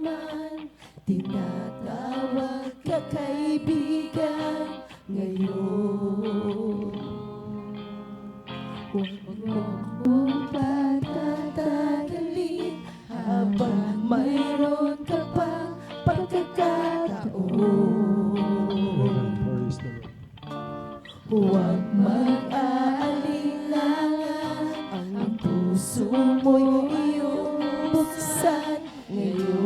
naman, tinatawag ka kaibigan ngayon. Huwag mong patatagalin habang mayroon ka pang pagkakataon. Huwag mag-aalinlangan, ang puso mo'y iyong buksan ngayon.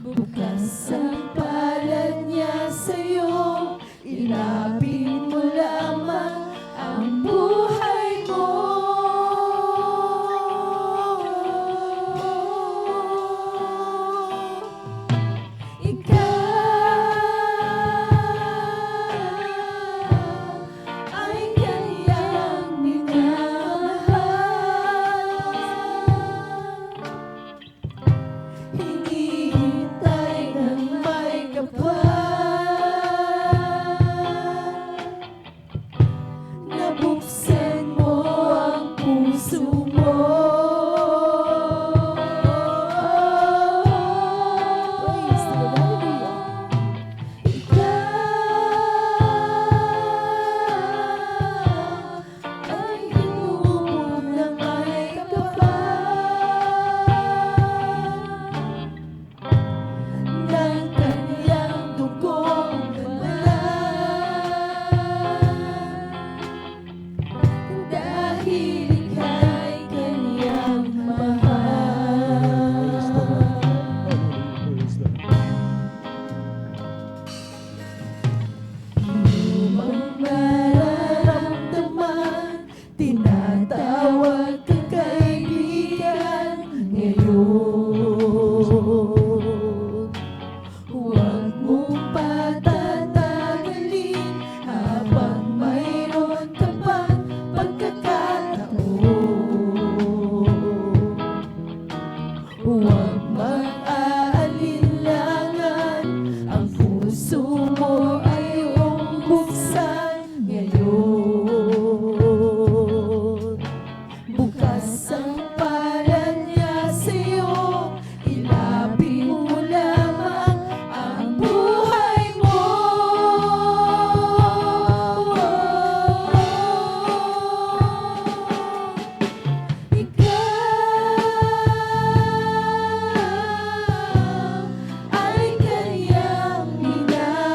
Bukas ang palad niya sa'yo, ilapit mo lamang ang buhay mo. Tinatawag ka kaibigan ngayon. Huwag mong patatagalin habang mayroon ka pang pagkakataon. Huwag mag-aalinlangan, ang puso mo ay iyong buksan ngayon. Bukas ang palad niya sa'yo, ilapit mo lamang ang buhay mo. Ikaw ay kanyang minamahal.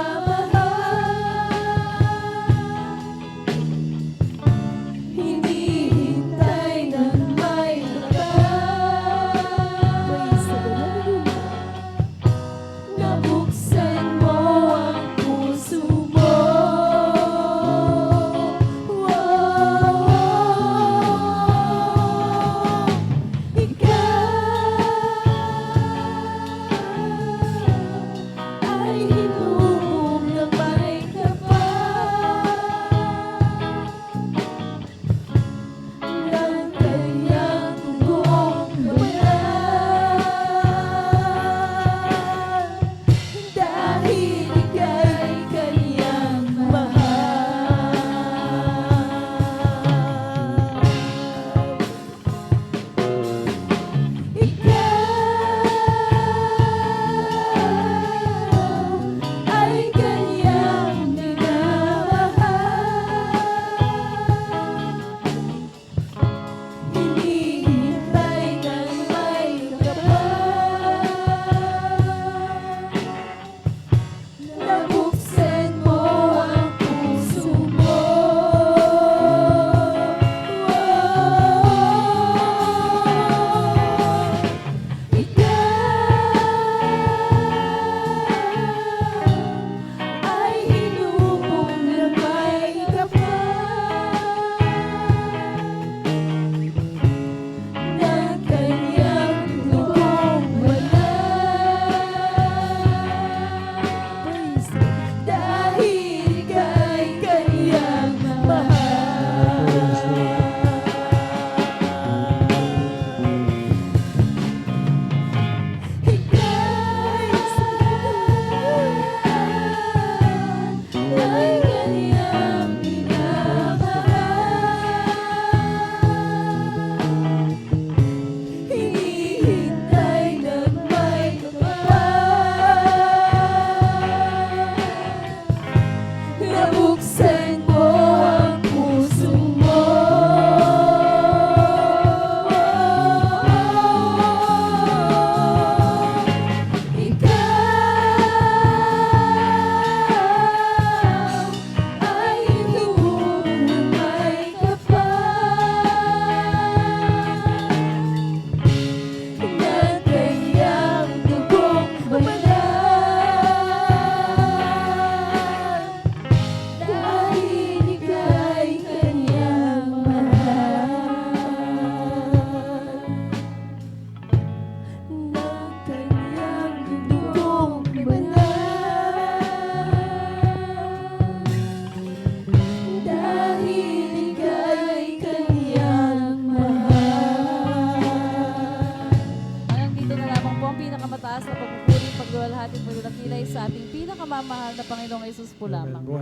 mahal na Panginoong Yesus po Amen. lamang. Buhay